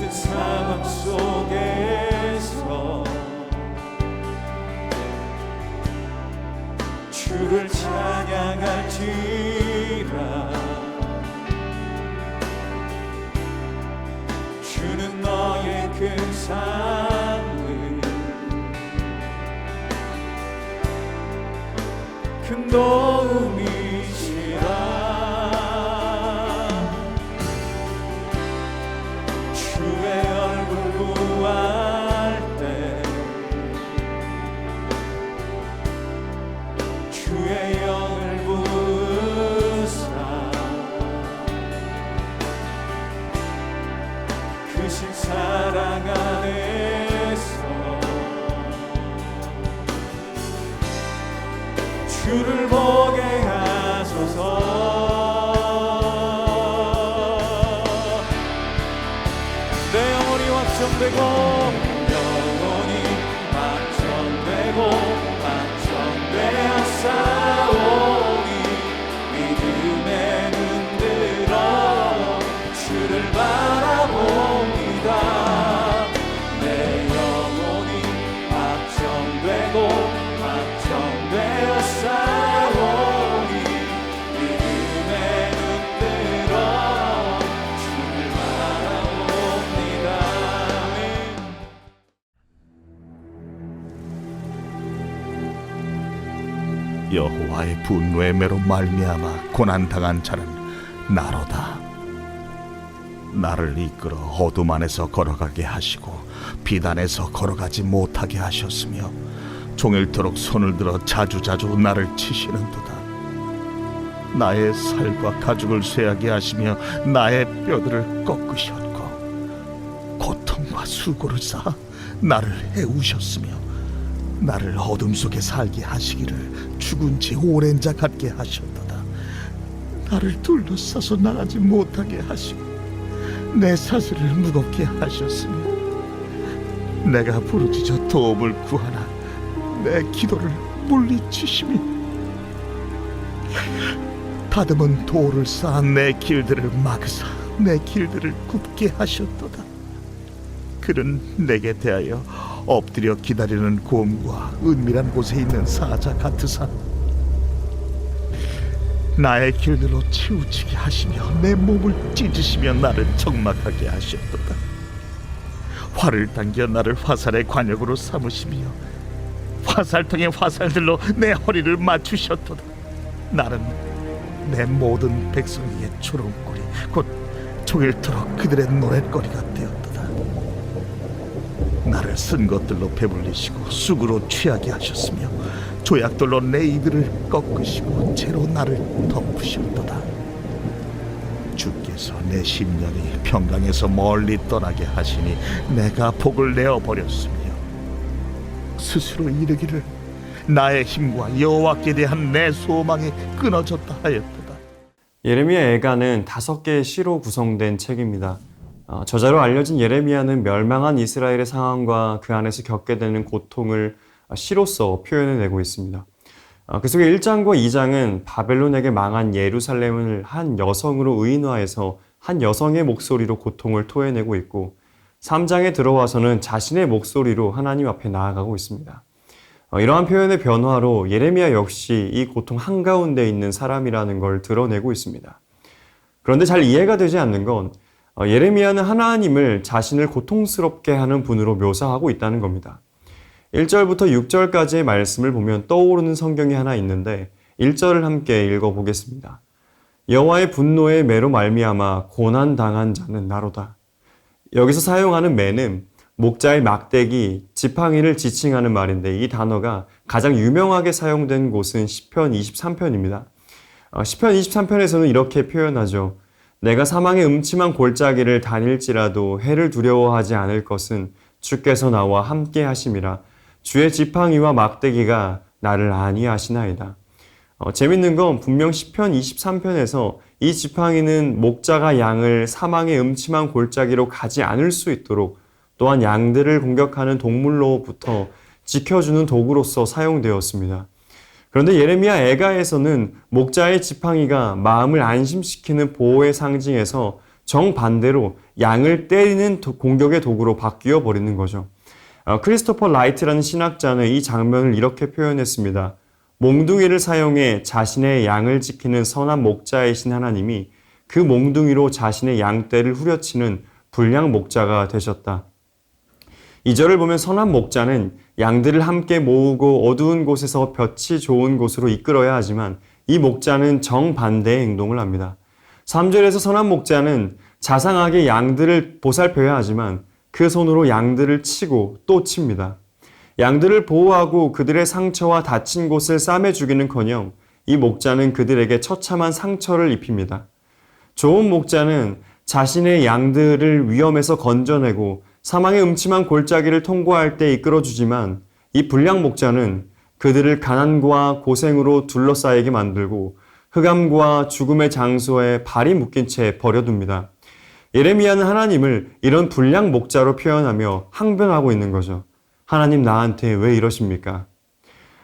모든 상황 속에서 주를 찬양할지라. 주는 너의 큰 삶을 큰 도움이시라. 주의 얼굴 구할 때 주의 영을 부으사 크신 사랑 안에서 주를 보게 하소서. 내 영혼이 확정되고 영혼이 확정되고 확정되었사오니 믿음에 눈들어 주를 바라봅니다. 내 영혼이 확정되고 확정되었사오니 믿음에 눈들어 주를 바라봅니다. 여호와의 분노의 매로 말미암아 고난당한 자는 나로다. 나를 이끌어 어둠 안에서 걸어가게 하시고 빛 안에서 걸어가지 못하게 하셨으며 종일토록 손을 들어 자주자주 나를 치시는도다. 나의 살과 가죽을 쇠하게 하시며 나의 뼈들을 꺾으셨고 고통과 수고를 쌓아 나를 해우셨으며 나를 어둠 속에 살게 하시기를 죽은 지 오랜 자 같게 하셨도다. 나를 둘러싸서 나가지 못하게 하시고 내 사슬을 무겁게 하셨으며 내가 부르짖어 도움을 구하나 내 기도를 물리치시며 다듬은 돌을 쌓아 내 길들을 막으사 내 길들을 굽게 하셨도다. 그는 내게 대하여 엎드려 기다리는 곰과 은밀한 곳에 있는 사자 같으사 나의 길들로 치우치게 하시며 내 몸을 찢으시며 나를 적막하게 하셨도다. 활을 당겨 나를 화살의 관역으로 삼으시며 화살통의 화살들로 내 허리를 맞추셨도다. 나는 내 모든 백성에게 조롱거리 곧 종일토록 그들의 노랫거리가 되었도다. 나를 쓴 것들로 배불리시고 쑥으로 취하게 하셨으며 조약돌로 내 이들을 꺾으시고 채로 나를 덮으셨도다. 주께서 내 심년이 평강에서 멀리 떠나게 하시니 내가 복을 내어버렸으며 스스로 이르기를 나의 힘과 여호와께 대한 내 소망이 끊어졌다 하였도다. 예레미야 애가는 5개의 시로 구성된 책입니다. 저자로 알려진 예레미야는 멸망한 이스라엘의 상황과 그 안에서 겪게 되는 고통을 시로써 표현해내고 있습니다. 그 속에 1장과 2장은 바벨론에게 망한 예루살렘을 한 여성으로 의인화해서 한 여성의 목소리로 고통을 토해내고 있고 3장에 들어와서는 자신의 목소리로 하나님 앞에 나아가고 있습니다. 이러한 표현의 변화로 예레미야 역시 이 고통 한가운데 있는 사람이라는 걸 드러내고 있습니다. 그런데 잘 이해가 되지 않는 건 예레미야는 하나님을 자신을 고통스럽게 하는 분으로 묘사하고 있다는 겁니다. 1절부터 6절까지의 말씀을 보면 떠오르는 성경이 하나 있는데 1절을 함께 읽어보겠습니다. 여호와의 분노의 매로 말미암아 고난당한 자는 나로다. 여기서 사용하는 매는 목자의 막대기, 지팡이를 지칭하는 말인데 이 단어가 가장 유명하게 사용된 곳은 시편 23편입니다. 시편 23편에서는 이렇게 표현하죠. 내가 사망의 음침한 골짜기를 다닐지라도 해를 두려워하지 않을 것은 주께서 나와 함께 하심이라. 주의 지팡이와 막대기가 나를 안위하시나이다. 재밌는 건 분명 시편 23편에서 이 지팡이는 목자가 양을 사망의 음침한 골짜기로 가지 않을 수 있도록 또한 양들을 공격하는 동물로부터 지켜주는 도구로서 사용되었습니다. 그런데 예레미야 애가에서는 목자의 지팡이가 마음을 안심시키는 보호의 상징에서 정반대로 양을 때리는 공격의 도구로 바뀌어 버리는 거죠. 크리스토퍼 라이트라는 신학자는 이 장면을 이렇게 표현했습니다. 몽둥이를 사용해 자신의 양을 지키는 선한 목자이신 하나님이 그 몽둥이로 자신의 양떼를 후려치는 불량 목자가 되셨다. 이 절을 보면 선한 목자는 양들을 함께 모으고 어두운 곳에서 볕이 좋은 곳으로 이끌어야 하지만 이 목자는 정반대의 행동을 합니다. 3절에서 선한 목자는 자상하게 양들을 보살펴야 하지만 그 손으로 양들을 치고 또 칩니다. 양들을 보호하고 그들의 상처와 다친 곳을 싸매 주기는커녕 이 목자는 그들에게 처참한 상처를 입힙니다. 좋은 목자는 자신의 양들을 위험에서 건져내고 사망의 음침한 골짜기를 통과할 때 이끌어주지만 이 불량 목자는 그들을 가난과 고생으로 둘러싸이게 만들고 흑암과 죽음의 장소에 발이 묶인 채 버려둡니다. 예레미야는 하나님을 이런 불량 목자로 표현하며 항변하고 있는 거죠. 하나님 나한테 왜 이러십니까?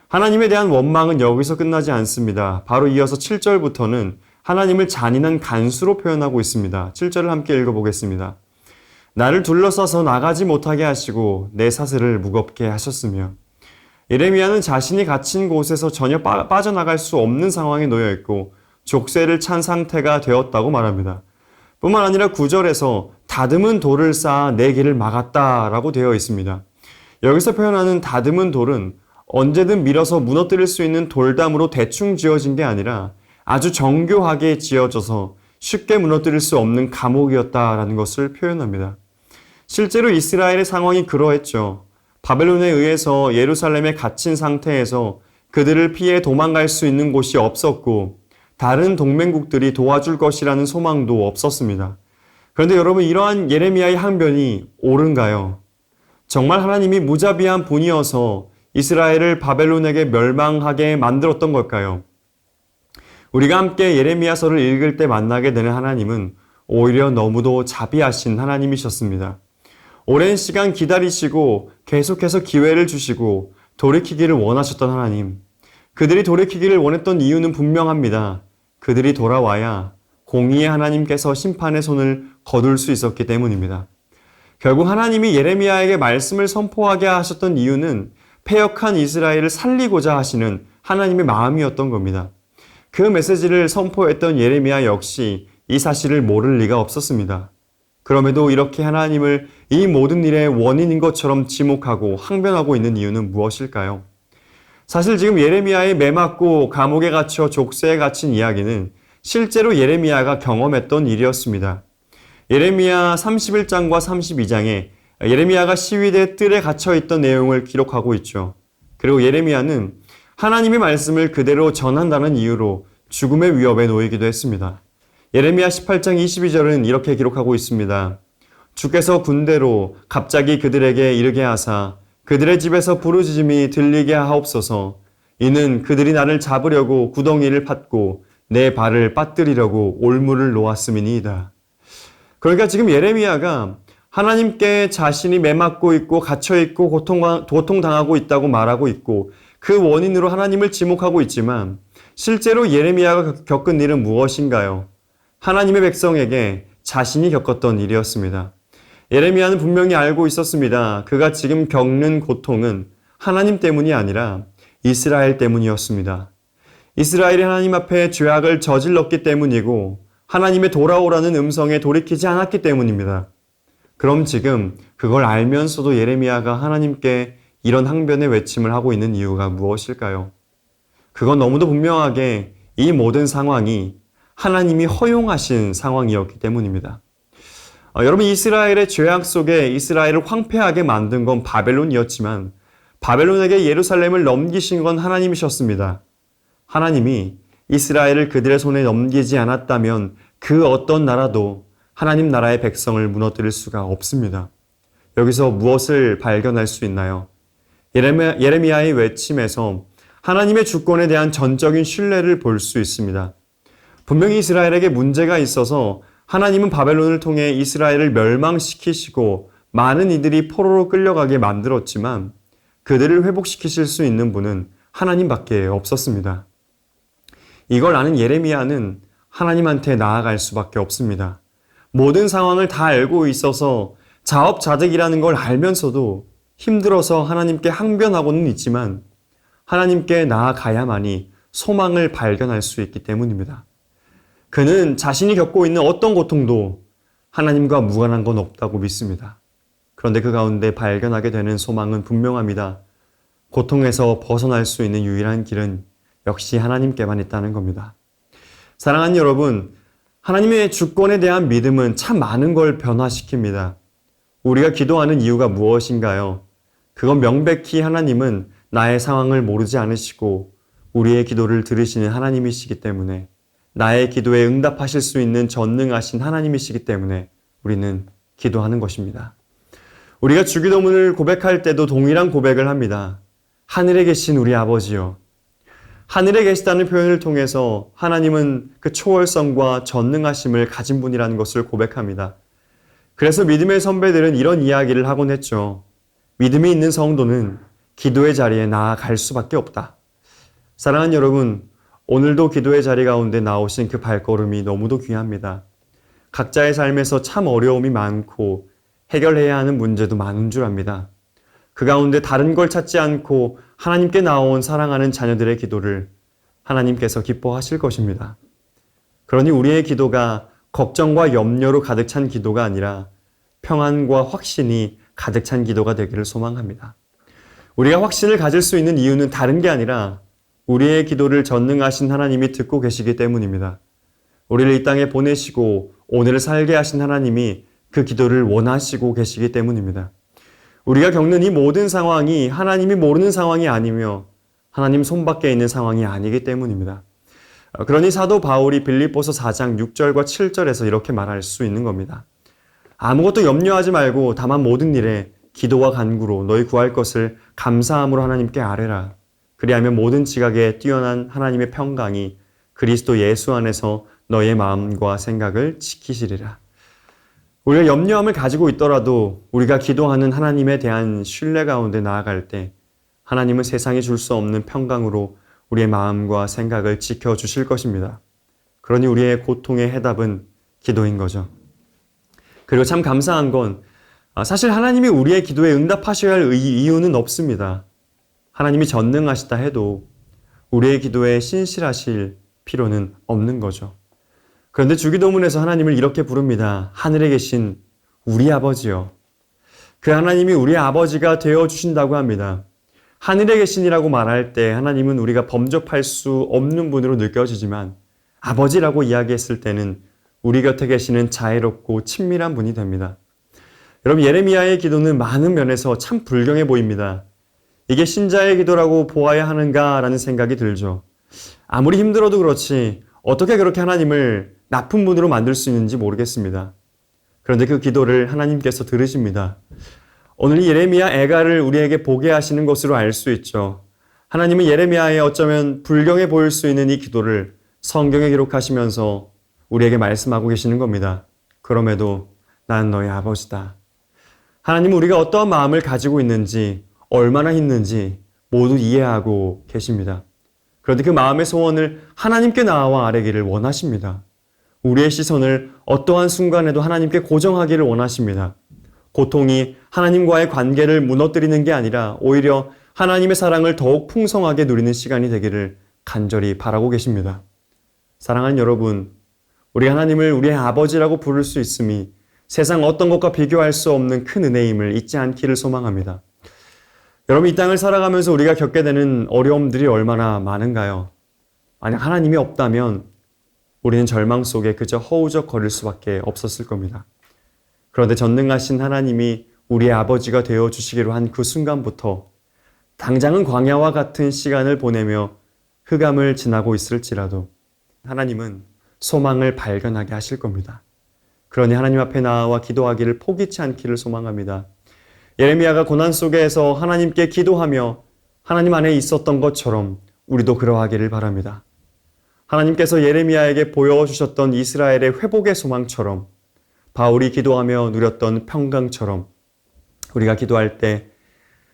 하나님에 대한 원망은 여기서 끝나지 않습니다. 바로 이어서 7절부터는 하나님을 잔인한 간수로 표현하고 있습니다. 7절을 함께 읽어보겠습니다. 나를 둘러싸서 나가지 못하게 하시고 내 사슬을 무겁게 하셨으며. 예레미야는 자신이 갇힌 곳에서 전혀 빠져나갈 수 없는 상황에 놓여 있고 족쇄를 찬 상태가 되었다고 말합니다. 뿐만 아니라 9절에서 다듬은 돌을 쌓아 내 길을 막았다라고 되어 있습니다. 여기서 표현하는 다듬은 돌은 언제든 밀어서 무너뜨릴 수 있는 돌담으로 대충 지어진 게 아니라 아주 정교하게 지어져서 쉽게 무너뜨릴 수 없는 감옥이었다라는 것을 표현합니다. 실제로 이스라엘의 상황이 그러했죠. 바벨론에 의해서 예루살렘에 갇힌 상태에서 그들을 피해 도망갈 수 있는 곳이 없었고 다른 동맹국들이 도와줄 것이라는 소망도 없었습니다. 그런데 여러분, 이러한 예레미야의 항변이 옳은가요? 정말 하나님이 무자비한 분이어서 이스라엘을 바벨론에게 멸망하게 만들었던 걸까요? 우리가 함께 예레미야서를 읽을 때 만나게 되는 하나님은 오히려 너무도 자비하신 하나님이셨습니다. 오랜 시간 기다리시고 계속해서 기회를 주시고 돌이키기를 원하셨던 하나님. 그들이 돌이키기를 원했던 이유는 분명합니다. 그들이 돌아와야 공의의 하나님께서 심판의 손을 거둘 수 있었기 때문입니다. 결국 하나님이 예레미야에게 말씀을 선포하게 하셨던 이유는 패역한 이스라엘을 살리고자 하시는 하나님의 마음이었던 겁니다. 그 메시지를 선포했던 예레미야 역시 이 사실을 모를 리가 없었습니다. 그럼에도 이렇게 하나님을 이 모든 일의 원인인 것처럼 지목하고 항변하고 있는 이유는 무엇일까요? 사실 지금 예레미야에 매맞고 감옥에 갇혀 족쇄에 갇힌 이야기는 실제로 예레미야가 경험했던 일이었습니다. 예레미야 31장과 32장에 예레미야가 시위대 뜰에 갇혀 있던 내용을 기록하고 있죠. 그리고 예레미야는 하나님의 말씀을 그대로 전한다는 이유로 죽음의 위협에 놓이기도 했습니다. 예레미야 18장 22절은 이렇게 기록하고 있습니다. 주께서 군대로 갑자기 그들에게 이르게 하사 그들의 집에서 부르짖음이 들리게 하옵소서. 이는 그들이 나를 잡으려고 구덩이를 팠고 내 발을 빠뜨리려고 올무를 놓았음이니이다. 그러니까 지금 예레미야가 하나님께 자신이 매맞고 있고 갇혀있고 고통당하고 있다고 말하고 있고 그 원인으로 하나님을 지목하고 있지만 실제로 예레미야가 겪은 일은 무엇인가요? 하나님의 백성에게 자신이 겪었던 일이었습니다. 예레미야는 분명히 알고 있었습니다. 그가 지금 겪는 고통은 하나님 때문이 아니라 이스라엘 때문이었습니다. 이스라엘이 하나님 앞에 죄악을 저질렀기 때문이고 하나님의 돌아오라는 음성에 돌이키지 않았기 때문입니다. 그럼 지금 그걸 알면서도 예레미야가 하나님께 이런 항변의 외침을 하고 있는 이유가 무엇일까요? 그건 너무도 분명하게 이 모든 상황이 하나님이 허용하신 상황이었기 때문입니다. 여러분, 이스라엘의 죄악 속에 이스라엘을 황폐하게 만든 건 바벨론이었지만 바벨론에게 예루살렘을 넘기신 건 하나님이셨습니다. 하나님이 이스라엘을 그들의 손에 넘기지 않았다면 그 어떤 나라도 하나님 나라의 백성을 무너뜨릴 수가 없습니다. 여기서 무엇을 발견할 수 있나요? 예레미야의 외침에서 하나님의 주권에 대한 전적인 신뢰를 볼 수 있습니다. 분명히 이스라엘에게 문제가 있어서 하나님은 바벨론을 통해 이스라엘을 멸망시키시고 많은 이들이 포로로 끌려가게 만들었지만 그들을 회복시키실 수 있는 분은 하나님밖에 없었습니다. 이걸 아는 예레미야는 하나님한테 나아갈 수밖에 없습니다. 모든 상황을 다 알고 있어서 자업자득이라는 걸 알면서도 힘들어서 하나님께 항변하고는 있지만 하나님께 나아가야만이 소망을 발견할 수 있기 때문입니다. 그는 자신이 겪고 있는 어떤 고통도 하나님과 무관한 건 없다고 믿습니다. 그런데 그 가운데 발견하게 되는 소망은 분명합니다. 고통에서 벗어날 수 있는 유일한 길은 역시 하나님께만 있다는 겁니다. 사랑하는 여러분, 하나님의 주권에 대한 믿음은 참 많은 걸 변화시킵니다. 우리가 기도하는 이유가 무엇인가요? 그건 명백히 하나님은 나의 상황을 모르지 않으시고 우리의 기도를 들으시는 하나님이시기 때문에, 나의 기도에 응답하실 수 있는 전능하신 하나님이시기 때문에 우리는 기도하는 것입니다. 우리가 주기도문을 고백할 때도 동일한 고백을 합니다. 하늘에 계신 우리 아버지요. 하늘에 계시다는 표현을 통해서 하나님은 그 초월성과 전능하심을 가진 분이라는 것을 고백합니다. 그래서 믿음의 선배들은 이런 이야기를 하곤 했죠. 믿음이 있는 성도는 기도의 자리에 나아갈 수밖에 없다. 사랑하는 여러분, 오늘도 기도의 자리 가운데 나오신 그 발걸음이 너무도 귀합니다. 각자의 삶에서 참 어려움이 많고 해결해야 하는 문제도 많은 줄 압니다. 그 가운데 다른 걸 찾지 않고 하나님께 나온 사랑하는 자녀들의 기도를 하나님께서 기뻐하실 것입니다. 그러니 우리의 기도가 걱정과 염려로 가득 찬 기도가 아니라 평안과 확신이 가득 찬 기도가 되기를 소망합니다. 우리가 확신을 가질 수 있는 이유는 다른 게 아니라 우리의 기도를 전능하신 하나님이 듣고 계시기 때문입니다. 우리를 이 땅에 보내시고 오늘을 살게 하신 하나님이 그 기도를 원하시고 계시기 때문입니다. 우리가 겪는 이 모든 상황이 하나님이 모르는 상황이 아니며 하나님 손밖에 있는 상황이 아니기 때문입니다. 그러니 사도 바울이 빌립보서 4장 6절과 7절에서 이렇게 말할 수 있는 겁니다. 아무것도 염려하지 말고 다만 모든 일에 기도와 간구로 너희 구할 것을 감사함으로 하나님께 아뢰라. 그리하면 모든 지각에 뛰어난 하나님의 평강이 그리스도 예수 안에서 너의 마음과 생각을 지키시리라. 우리가 염려함을 가지고 있더라도 우리가 기도하는 하나님에 대한 신뢰 가운데 나아갈 때 하나님은 세상이 줄 수 없는 평강으로 우리의 마음과 생각을 지켜주실 것입니다. 그러니 우리의 고통의 해답은 기도인 거죠. 그리고 참 감사한 건 사실 하나님이 우리의 기도에 응답하셔야 할 이유는 없습니다. 하나님이 전능하시다 해도 우리의 기도에 신실하실 필요는 없는 거죠. 그런데 주기도문에서 하나님을 이렇게 부릅니다. 하늘에 계신 우리 아버지요. 그 하나님이 우리의 아버지가 되어주신다고 합니다. 하늘에 계신이라고 말할 때 하나님은 우리가 범접할 수 없는 분으로 느껴지지만 아버지라고 이야기했을 때는 우리 곁에 계시는 자애롭고 친밀한 분이 됩니다. 여러분, 예레미야의 기도는 많은 면에서 참 불경해 보입니다. 이게 신자의 기도라고 보아야 하는가라는 생각이 들죠. 아무리 힘들어도 그렇지 어떻게 그렇게 하나님을 나쁜 분으로 만들 수 있는지 모르겠습니다. 그런데 그 기도를 하나님께서 들으십니다. 오늘 이 예레미야 애가를 우리에게 보게 하시는 것으로 알 수 있죠. 하나님은 예레미야의 어쩌면 불경해 보일 수 있는 이 기도를 성경에 기록하시면서 우리에게 말씀하고 계시는 겁니다. 그럼에도 난 너의 아버지다. 하나님은 우리가 어떠한 마음을 가지고 있는지, 얼마나 힘든지 모두 이해하고 계십니다. 그런데 그 마음의 소원을 하나님께 나아와 아뢰기를 원하십니다. 우리의 시선을 어떠한 순간에도 하나님께 고정하기를 원하십니다. 고통이 하나님과의 관계를 무너뜨리는 게 아니라 오히려 하나님의 사랑을 더욱 풍성하게 누리는 시간이 되기를 간절히 바라고 계십니다. 사랑하는 여러분, 우리 하나님을 우리의 아버지라고 부를 수 있음이 세상 어떤 것과 비교할 수 없는 큰 은혜임을 잊지 않기를 소망합니다. 여러분, 이 땅을 살아가면서 우리가 겪게 되는 어려움들이 얼마나 많은가요? 만약 하나님이 없다면 우리는 절망 속에 그저 허우적거릴 수밖에 없었을 겁니다. 그런데 전능하신 하나님이 우리의 아버지가 되어주시기로 한 그 순간부터 당장은 광야와 같은 시간을 보내며 흑암을 지나고 있을지라도 하나님은 소망을 발견하게 하실 겁니다. 그러니 하나님 앞에 나와 기도하기를 포기치 않기를 소망합니다. 예레미야가 고난 속에서 하나님께 기도하며 하나님 안에 있었던 것처럼 우리도 그러하기를 바랍니다. 하나님께서 예레미야에게 보여주셨던 이스라엘의 회복의 소망처럼, 바울이 기도하며 누렸던 평강처럼 우리가 기도할 때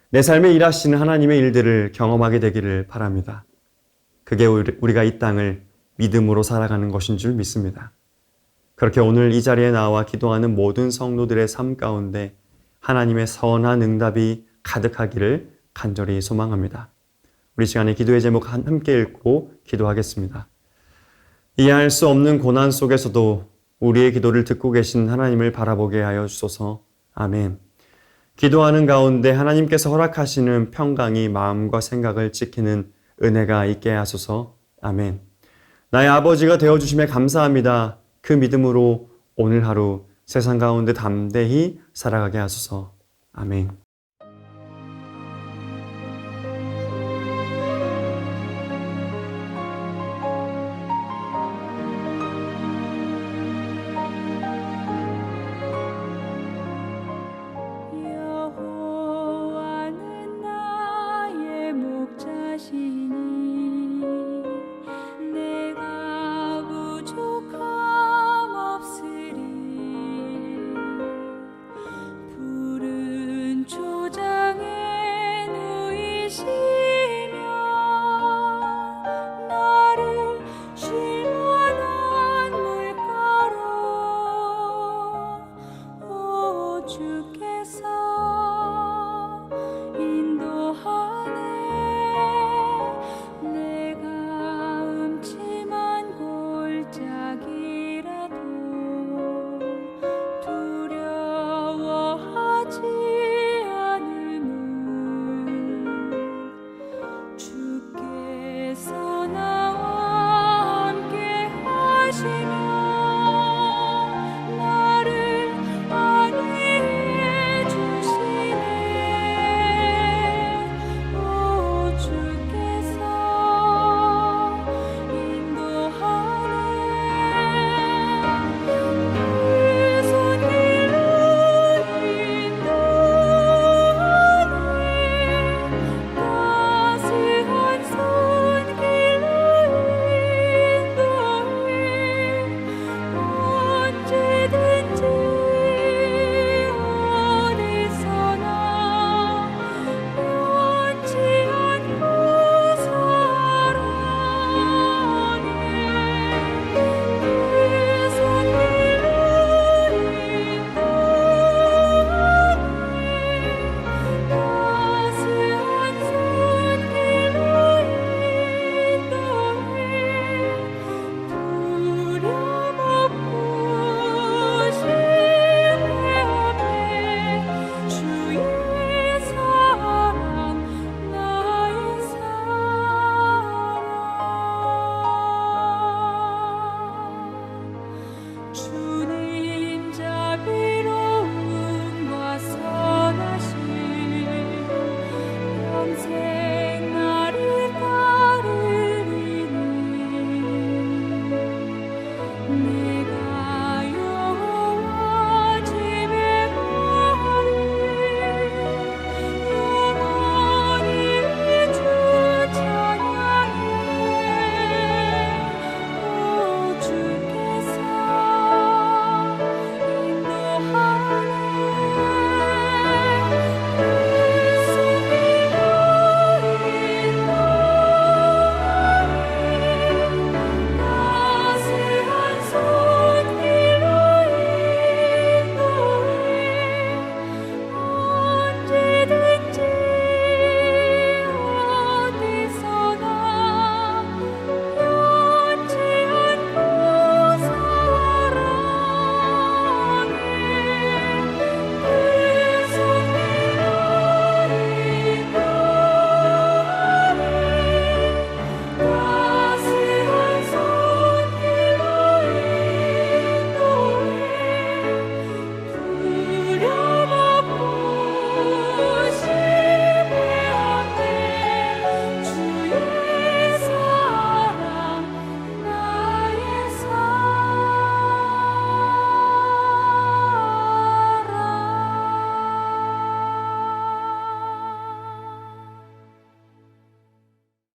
내 삶에 일하시는 하나님의 일들을 경험하게 되기를 바랍니다. 그게 우리가 이 땅을 믿음으로 살아가는 것인 줄 믿습니다. 그렇게 오늘 이 자리에 나와 기도하는 모든 성도들의 삶 가운데 하나님의 선한 응답이 가득하기를 간절히 소망합니다. 우리 시간에 기도의 제목 함께 읽고 기도하겠습니다. 이해할 수 없는 고난 속에서도 우리의 기도를 듣고 계신 하나님을 바라보게 하여 주소서. 아멘. 기도하는 가운데 하나님께서 허락하시는 평강이 마음과 생각을 지키는 은혜가 있게 하소서. 아멘. 나의 아버지가 되어주심에 감사합니다. 그 믿음으로 오늘 하루 세상 가운데 담대히 살아가게 하소서. 아멘.